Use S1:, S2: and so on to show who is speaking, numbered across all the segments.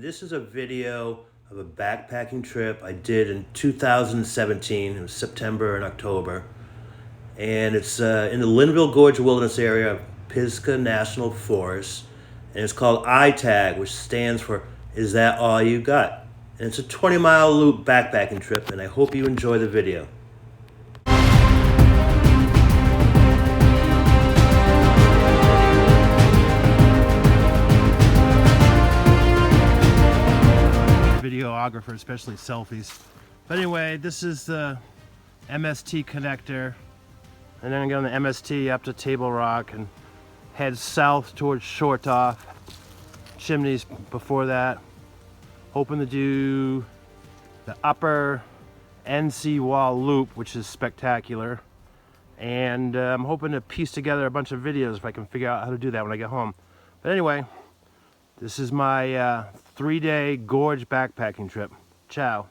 S1: and this is a video of a backpacking trip I did in 2017. It was September and October, and it's in the Linville Gorge Wilderness area of Pisgah National Forest, and it's called ITAYG, which stands for Is That All You Got? And it's a 20-mile loop backpacking trip, and I hope you enjoy the video. Videographer, especially selfies. But anyway, this is the MST connector, and then I get on the MST up to Table Rock and head south towards Shortoff Chimneys. Before that, hoping to do the upper NC wall loop, which is spectacular, and I'm hoping to piece together a bunch of videos if I can figure out how to do that when I get home. But anyway, this is my 3-day gorge backpacking trip. Ciao.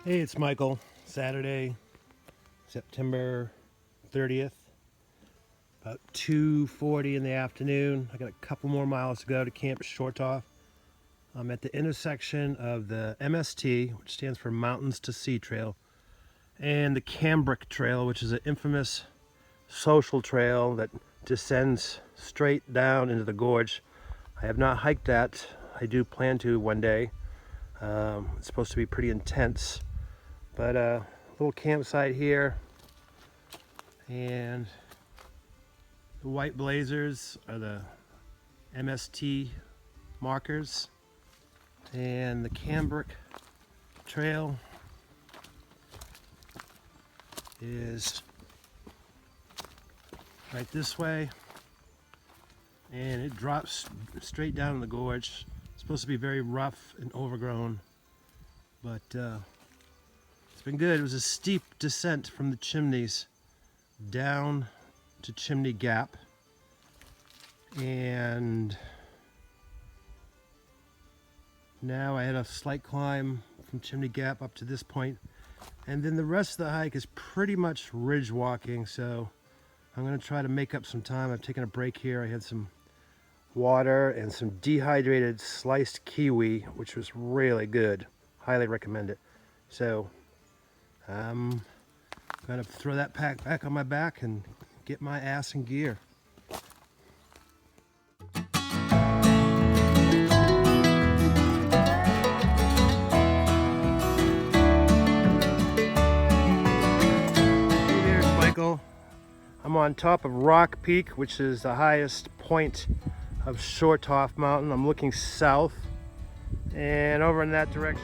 S1: Hey, it's Michael. Saturday, September 30th, about 2:40 in the afternoon. I got a couple more miles to go to Camp Shortoff. I'm at the intersection of the MST, which stands for Mountains to Sea Trail, and the Cambric Trail, which is an infamous social trail that descends straight down into the gorge. I have not hiked that. I do plan to one day. It's supposed to be pretty intense. But a little campsite here, and the white blazers are the MST markers, and the Cambric Trail is right this way, and it drops straight down in the gorge. It's supposed to be very rough and overgrown, but it's been good. It was a steep descent from the Chimneys down to Chimney Gap, and now I had a slight climb from Chimney Gap up to this point, and then the rest of the hike is pretty much ridge walking, so I'm going to try to make up some time. I've taken a break here. I had some water and some dehydrated sliced kiwi, which was really good. Highly recommend it. So I'm gonna throw that pack back on my back and get my ass in gear. Hey there, it's Michael. I'm on top of Rock Peak, which is the highest point of Shortoff Mountain. I'm looking south and over in that direction.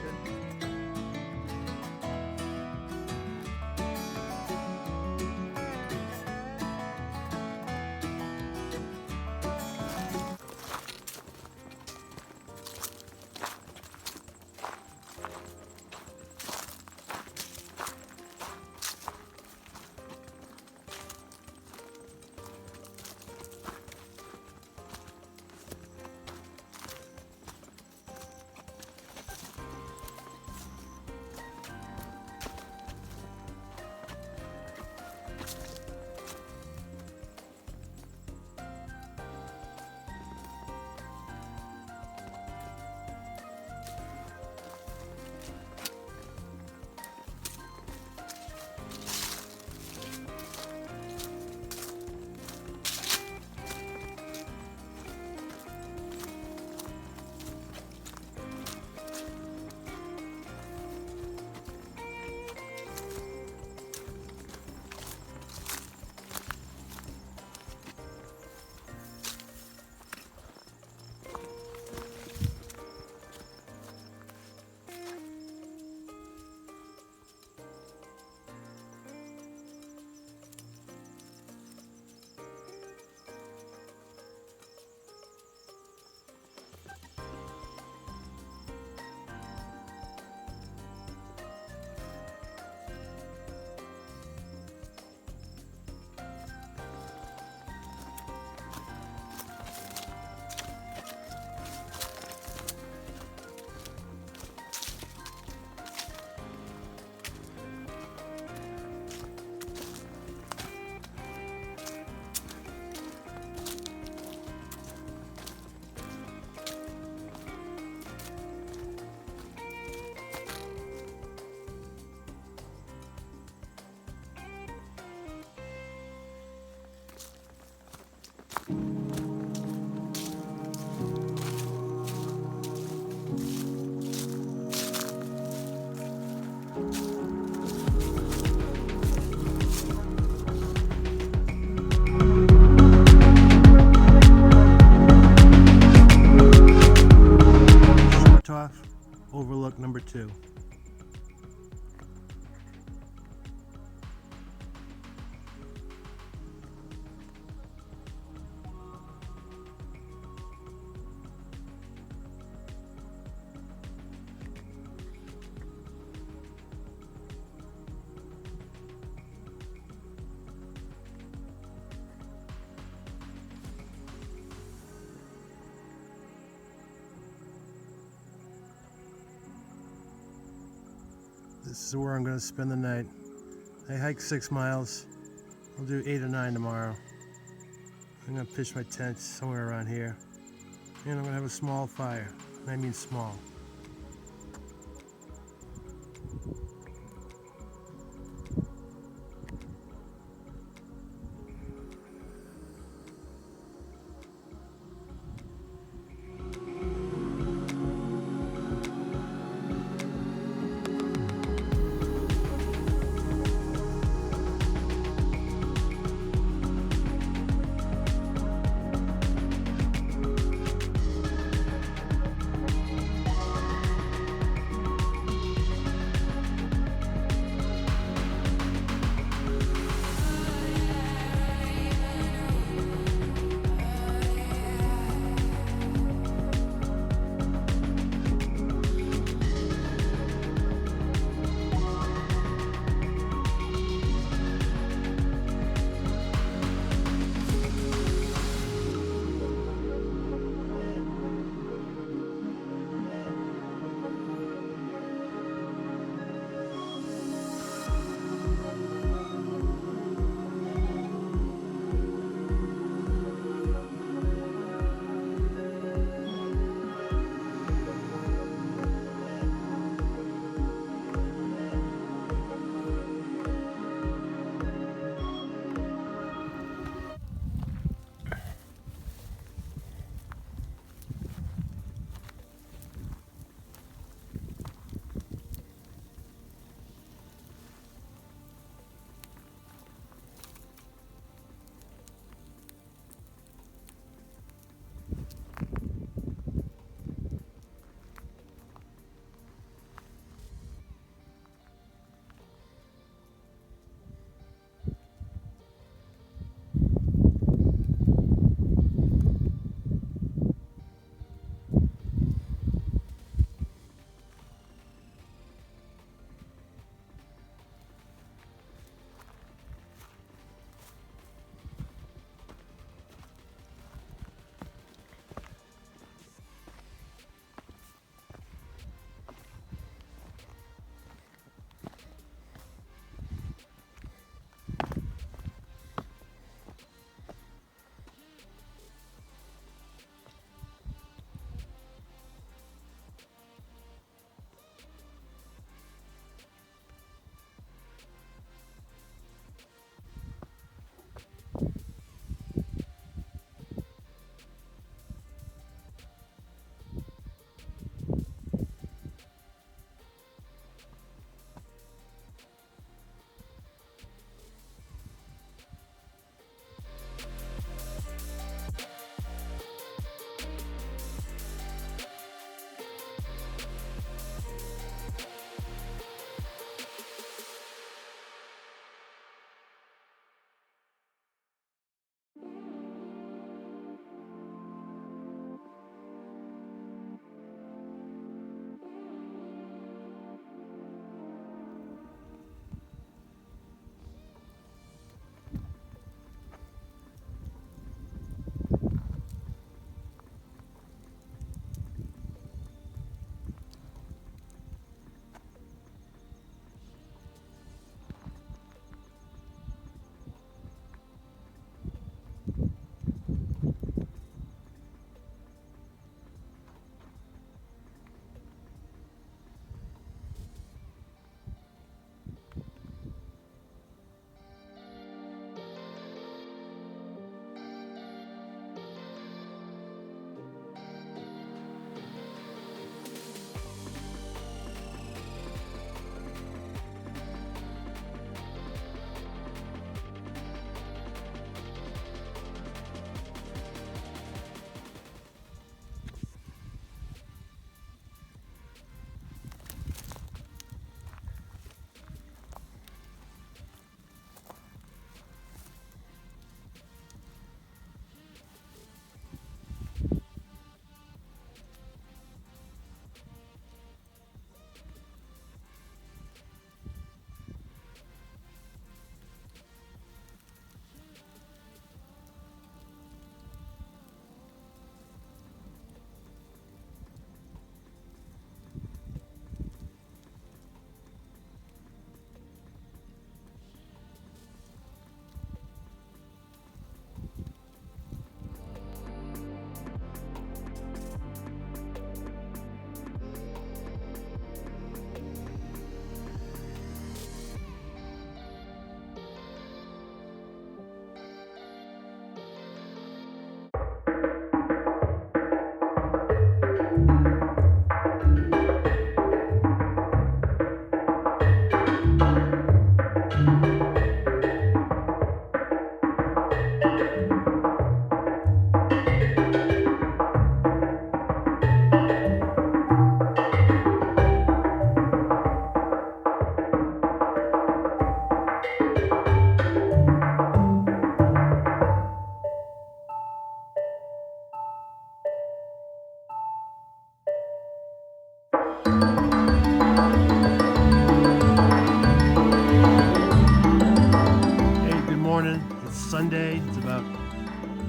S1: This is where I'm going to spend the night. I hiked 6 miles. I'll do 8 or 9 tomorrow. I'm going to pitch my tent somewhere around here. And I'm going to have a small fire. And I mean small.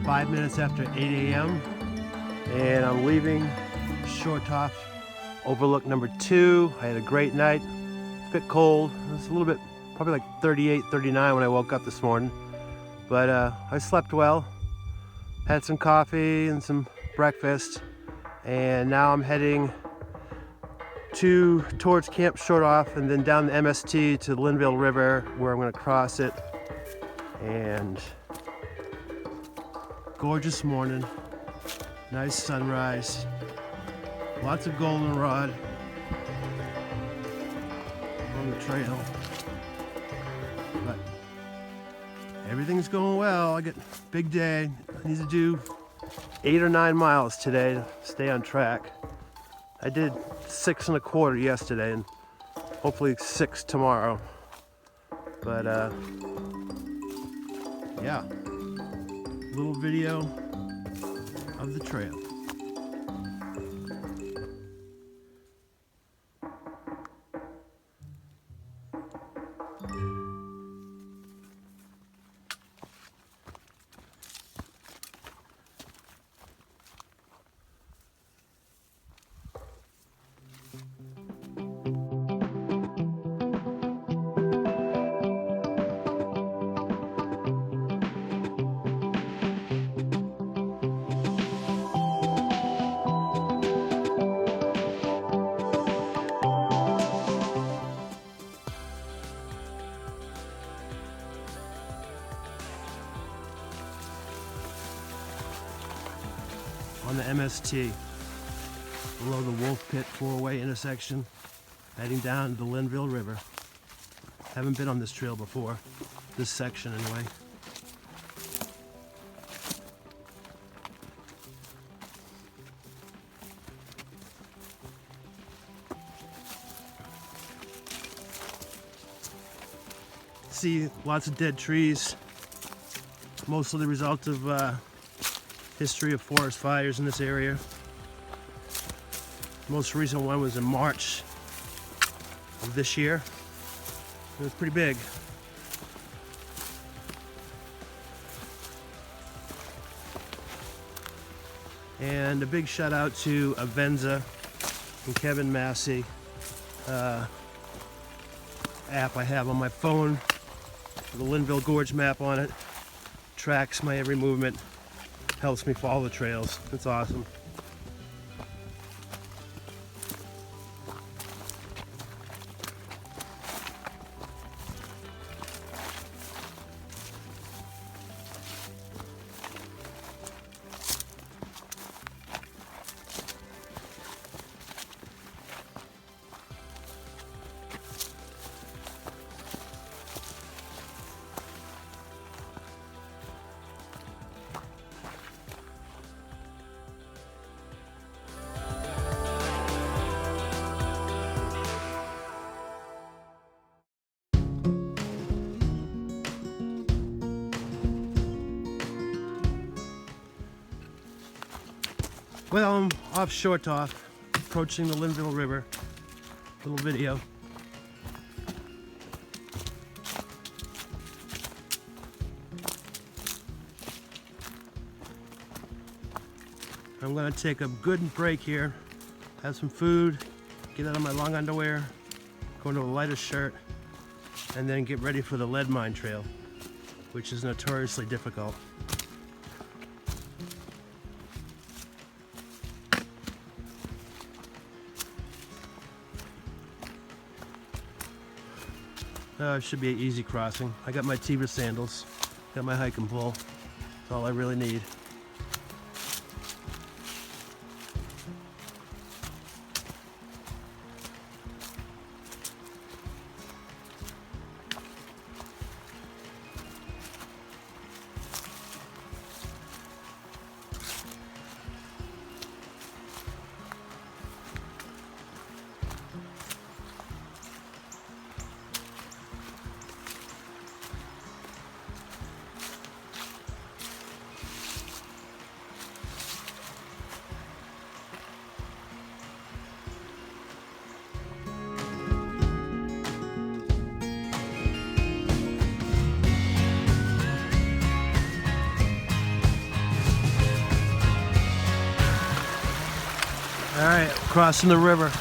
S1: 5 minutes after 8 a.m. and I'm leaving Shortoff Overlook number 2. I had a great night. It's a bit cold. It was a little bit, probably like 38, 39 when I woke up this morning. But I slept well. Had some coffee and some breakfast. And now I'm heading towards Camp Shortoff and then down the MST to the Linville River where I'm going to cross it. And gorgeous morning, nice sunrise, lots of goldenrod on the trail, but everything's going well. I got a big day. I need to do 8 or 9 miles today to stay on track. I did 6 1/4 yesterday and hopefully 6 tomorrow. But yeah, little video of the trail. On the MST, below the Wolf Pit 4-way intersection, heading down to the Linville River. Haven't been on this trail before, this section anyway. See lots of dead trees, mostly the result of history of forest fires in this area. Most recent one was in March of this year. It was pretty big. And a big shout out to Avenza and Kevin Massey app I have on my phone. The Linville Gorge map on it. Tracks my every movement. Helps me follow the trails. It's awesome. Well, I'm off Shortoff, approaching the Linville River. Little video. I'm gonna take a good break here, have some food, get out of my long underwear, go into a lighter shirt, and then get ready for the lead mine trail, which is notoriously difficult. It should be an easy crossing. I got my Teva sandals, got my hiking pole. That's all I really need. Alright, crossing the river.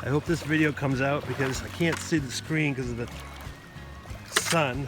S1: I hope this video comes out because I can't see the screen because of the sun.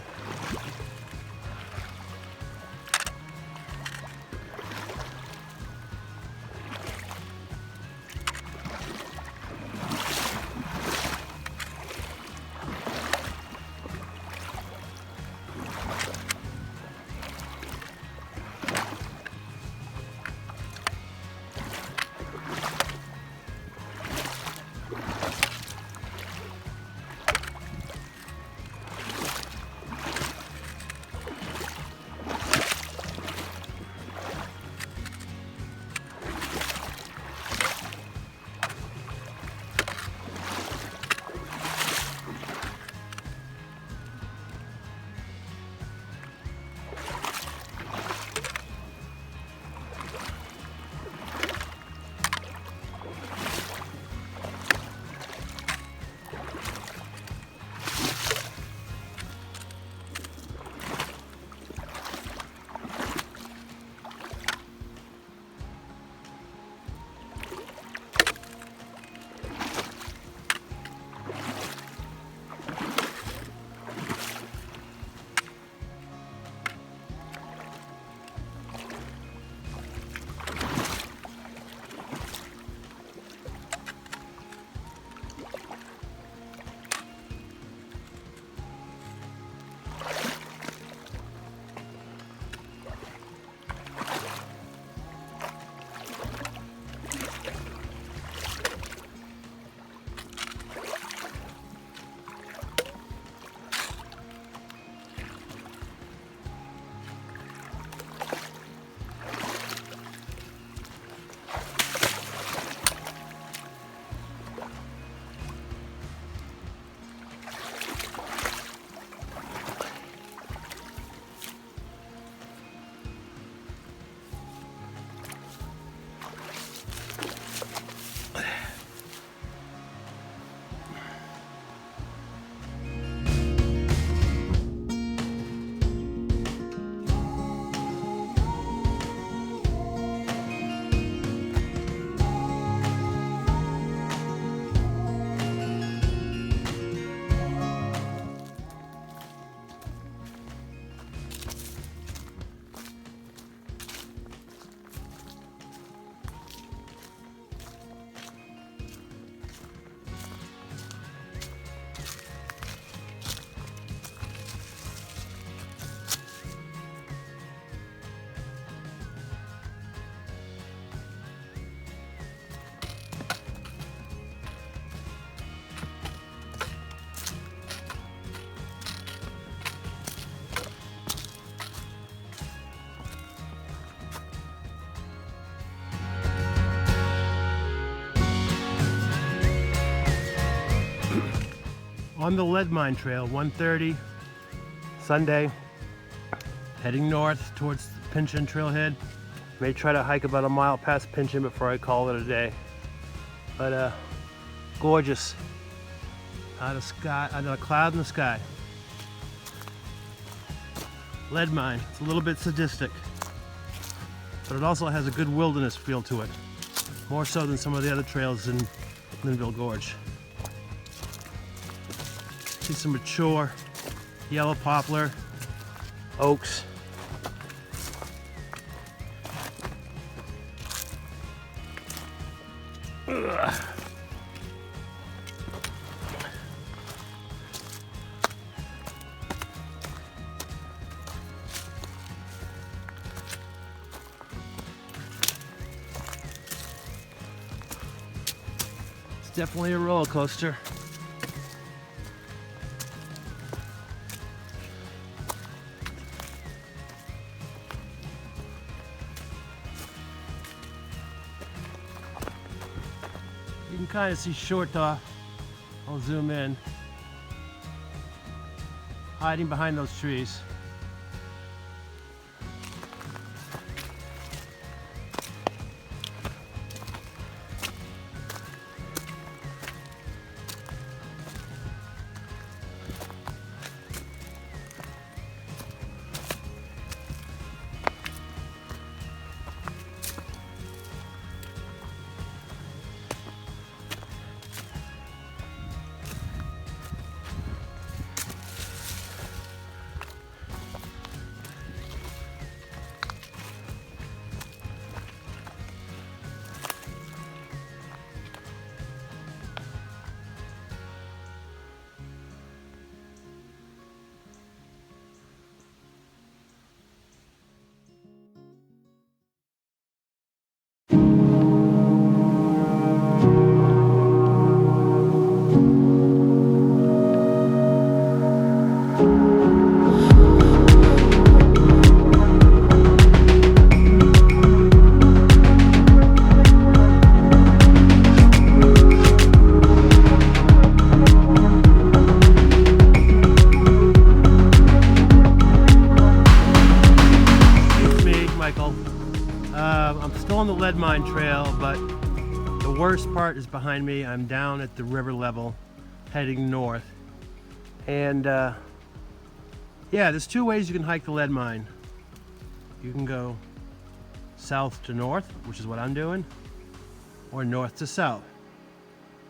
S1: On the lead mine trail, 1:30, Sunday, heading north towards Pinchin trailhead. May try to hike about a mile past Pinchin before I call it a day. But gorgeous. Not a cloud in the sky. Lead mine, it's a little bit sadistic, but it also has a good wilderness feel to it. More so than some of the other trails in Linville Gorge. See some mature yellow poplar, oaks. Ugh. It's definitely a roller coaster. You can kind of see short I'll zoom in. Hiding behind those trees. I'm still on the lead mine trail, but the worst part is behind me. I'm down at the river level, heading north. And yeah, there's two ways you can hike the lead mine. You can go south to north, which is what I'm doing, or north to south.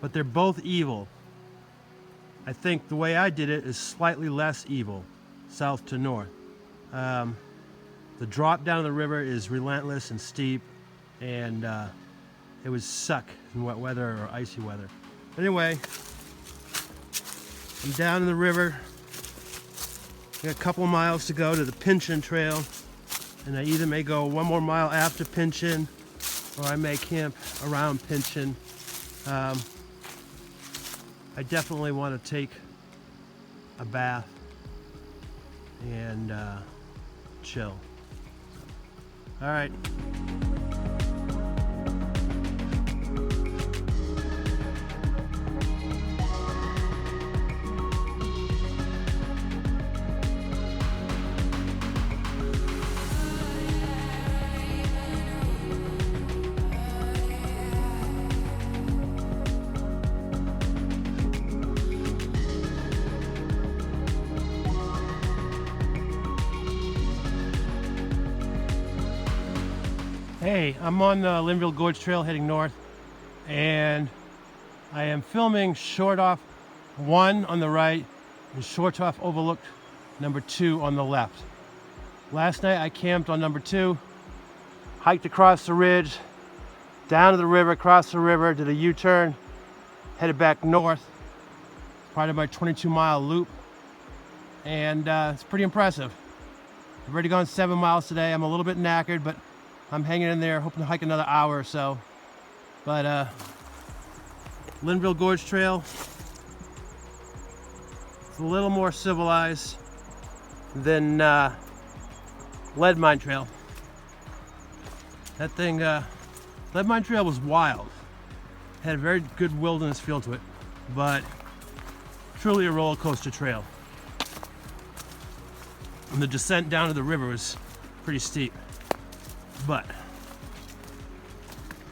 S1: But they're both evil. I think the way I did it is slightly less evil, south to north. The drop down the river is relentless and steep, and it would suck in wet weather or icy weather. Anyway, I'm down in the river. Got a couple miles to go to the Pinchin Trail, and I either may go one more mile after Pinchin, or I may camp around Pinchin. I definitely want to take a bath and chill. All right. Hey, I'm on the Linville Gorge Trail heading north, and I am filming Short Off 1 on the right and Short Off Overlooked number 2 on the left. Last night I camped on number 2, hiked across the ridge, down to the river, across the river, did a U-turn, headed back north, part of my 22-mile loop, and it's pretty impressive. I've already gone 7 miles today. I'm a little bit knackered, but I'm hanging in there, hoping to hike another hour or so. But Linville Gorge Trail, it's a little more civilized than Lead Mine Trail. That thing, Lead Mine Trail was wild. Had a very good wilderness feel to it, but truly a roller coaster trail. And the descent down to the river was pretty steep. But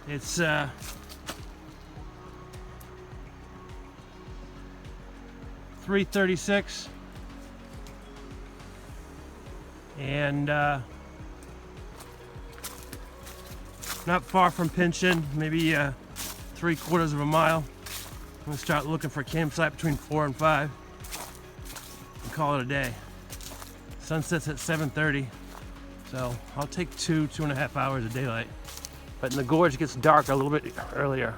S1: it's 3:36, and not far from Pinchin, maybe 3/4 of a mile. I'm gonna start looking for a campsite between 4 and 5 and call it a day. Sunset's at 7:30. So I'll take 2.5 hours of daylight. But in the gorge it gets dark a little bit earlier.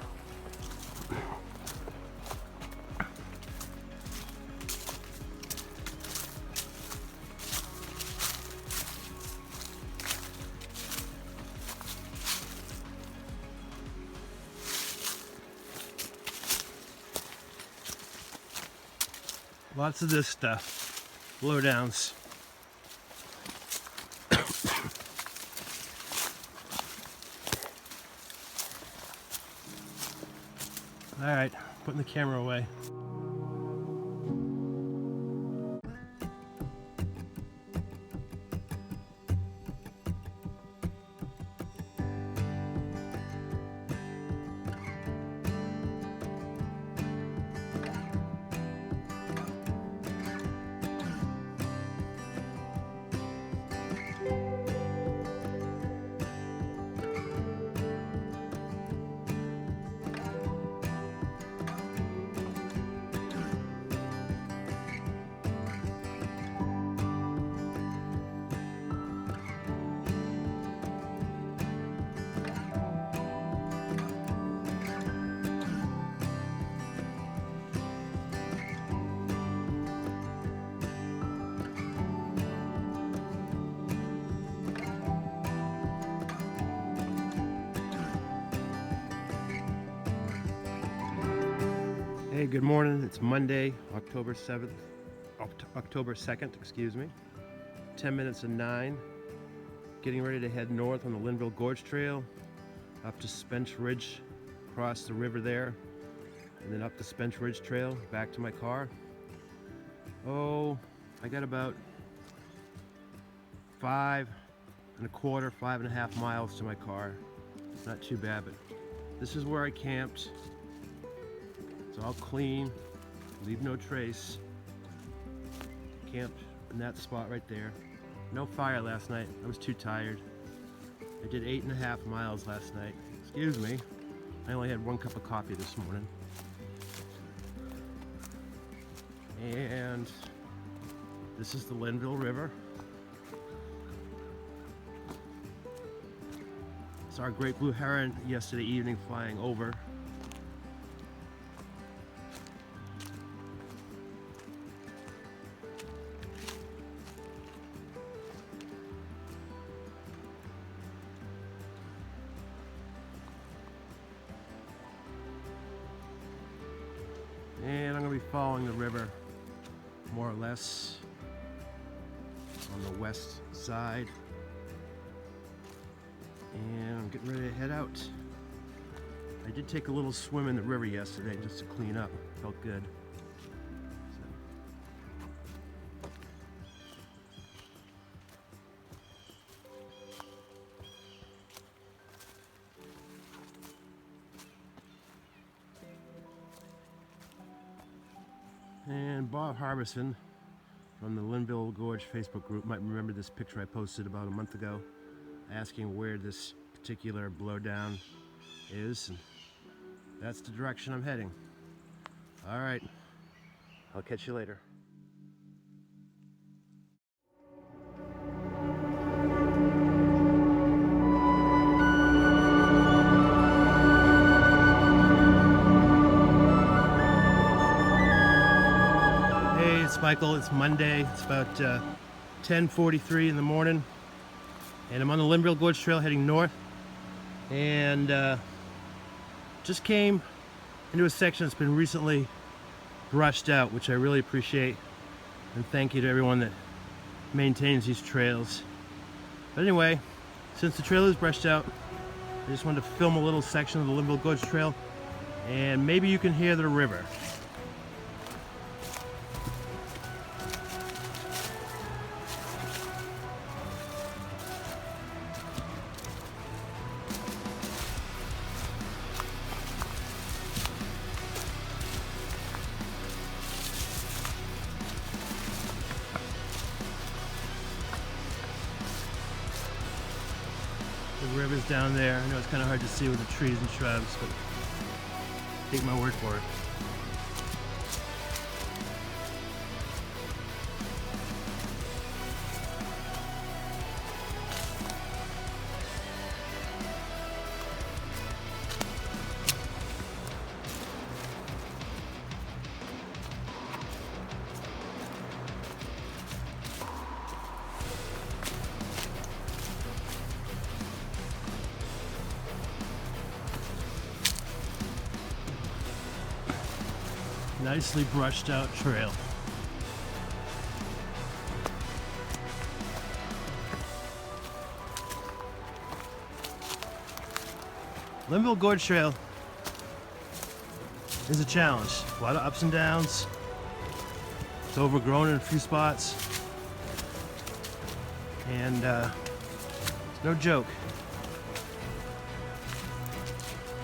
S1: Lots of this stuff, blowdowns. All right, putting the camera away. Hey, good morning. It's Monday, October 2nd, excuse me. 10 minutes of 9. Getting ready to head north on the Linville Gorge Trail, up to Spence Ridge, across the river there, and then up the Spence Ridge Trail, back to my car. Oh, I got about 5.25 miles to my car. Not too bad, but this is where I camped. It's all clean, leave no trace. Camped in that spot right there. No fire last night, I was too tired. I did 8.5 miles last night. Excuse me, I only had 1 cup of coffee this morning. And this is the Linville River. Saw our great blue heron yesterday evening flying over. And I'm going to be following the river more or less on the west side. And I'm getting ready to head out. I did take a little swim in the river yesterday just to clean up. Felt good. And Bob Harbison from the Linville Gorge Facebook group might remember this picture I posted about a month ago, asking where this particular blowdown is, and that's the direction I'm heading. All right, I'll catch you later. Hey, it's Michael. It's Monday. It's about 10:43 in the morning. And I'm on the Linville Gorge Trail heading north, and just came into a section that's been recently brushed out, which I really appreciate, and thank you to everyone that maintains these trails. But anyway, since the trail is brushed out, I just wanted to film a little section of the Linville Gorge Trail, and maybe you can hear the river. The river's down there. I know it's kind of hard to see with the trees and shrubs, but take my word for it. Nicely brushed out trail. Linville Gorge Trail is a challenge. A lot of ups and downs. It's overgrown in a few spots. And it's no joke.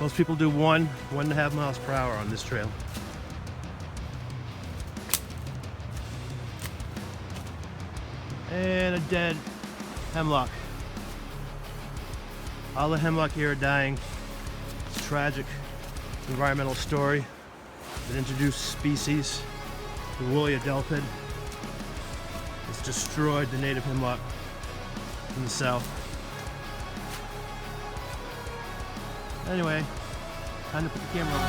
S1: Most people do 1.5 miles per hour on this trail. And a dead hemlock. All the hemlock here are dying. It's a tragic environmental story that introduced species, the woolly adelphid. It's destroyed the native hemlock in the south. Anyway, time to put the camera on.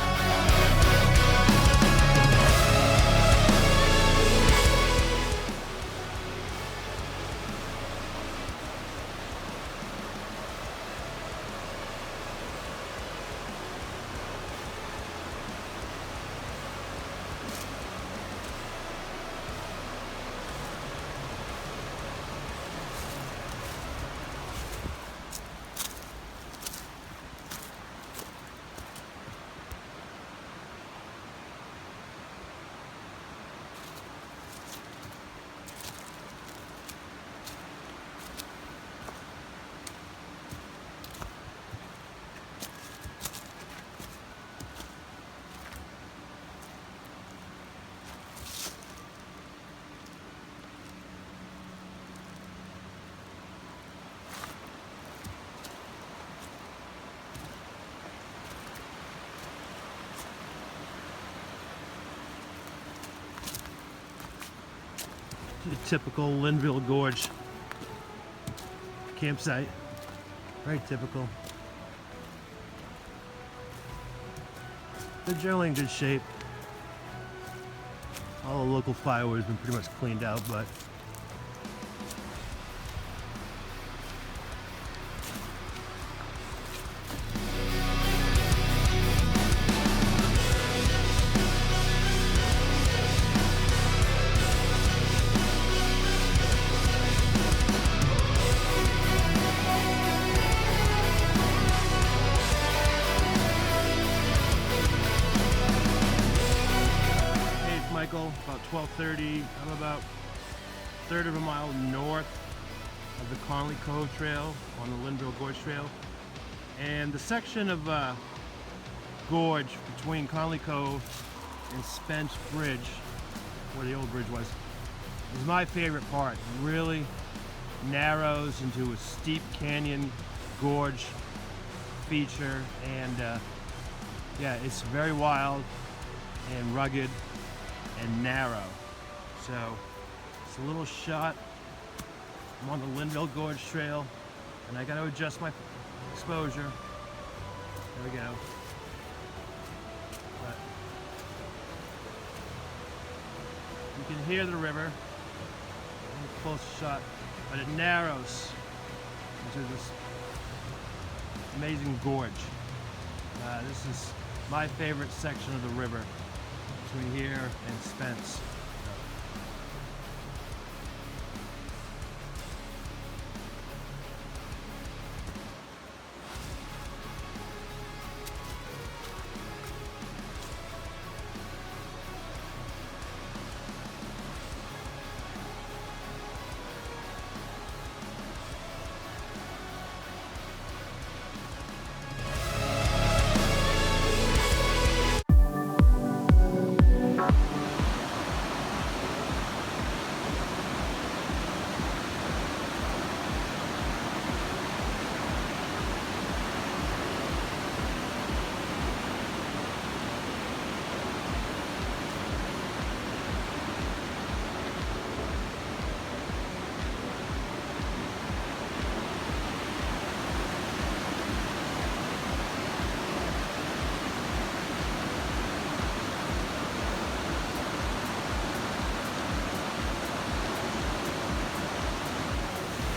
S1: the typical Linville Gorge campsite. Very typical. They're generally in good shape. All the local firewood has been pretty much cleaned out, but about 12:30. I'm about a third of a mile north of the Conley Cove Trail on the Linville Gorge Trail, and the section of gorge between Conley Cove and Spence Bridge, where the old bridge was, is my favorite part. It really narrows into a steep canyon gorge feature, and yeah, it's very wild and rugged and narrow. So it's a little shot. I'm on the Linville Gorge Trail, and I got to adjust my exposure. There we go. But you can hear the river. A close shot, but it narrows into this amazing gorge. This is my favorite section of the river, between here and Spence.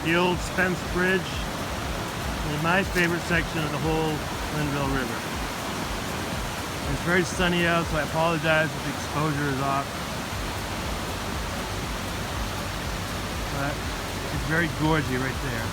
S1: The old Spence Bridge is my favorite section of the whole Linville River. It's very sunny out, so I apologize if the exposure is off. But it's very gorgy right there.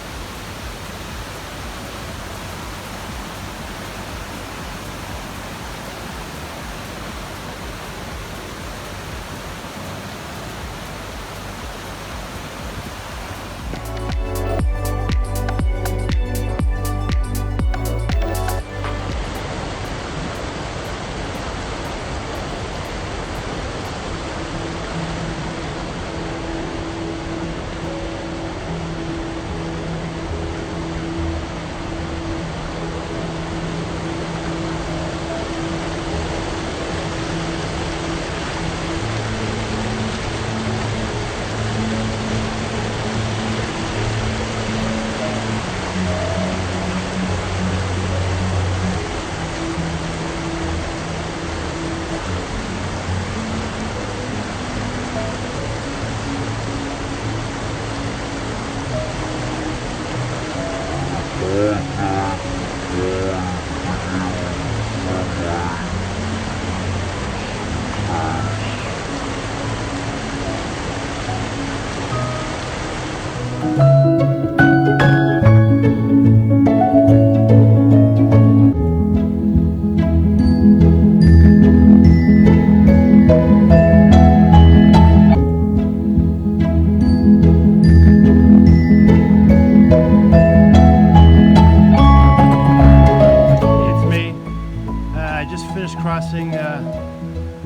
S1: Crossing the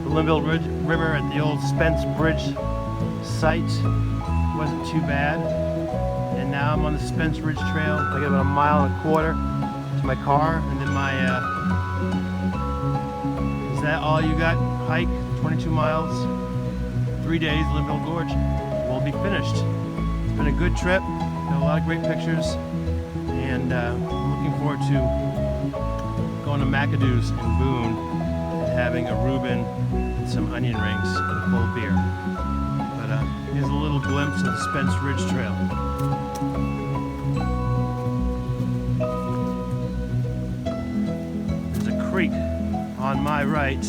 S1: Linville River at the old Spence Bridge site. Wasn't too bad. And now I'm on the Spence Ridge Trail. I got about 1.25 miles to my car, and then my is that all you got? Hike 22 miles, 3 days, Linville Gorge. we'll be finished. It's been a good trip, got a lot of great pictures, and I'm looking forward to going to McAdoo's in Boone and having a Reuben and some onion rings and a cold beer. But here's a little glimpse of the Spence Ridge Trail. There's a creek on my right.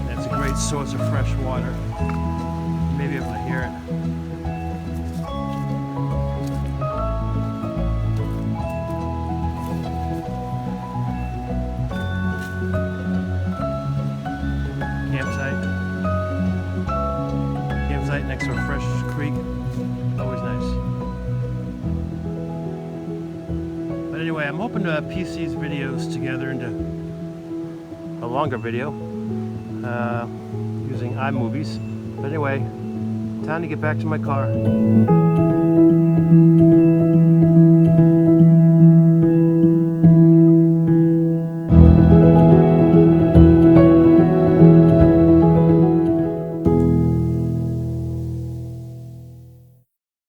S1: That's a great source of fresh water. You may be able to hear it. Campsite next to a fresh creek. Always nice. But anyway, I'm hoping to piece these videos together into a longer video using iMovies. But anyway, time to get back to my car.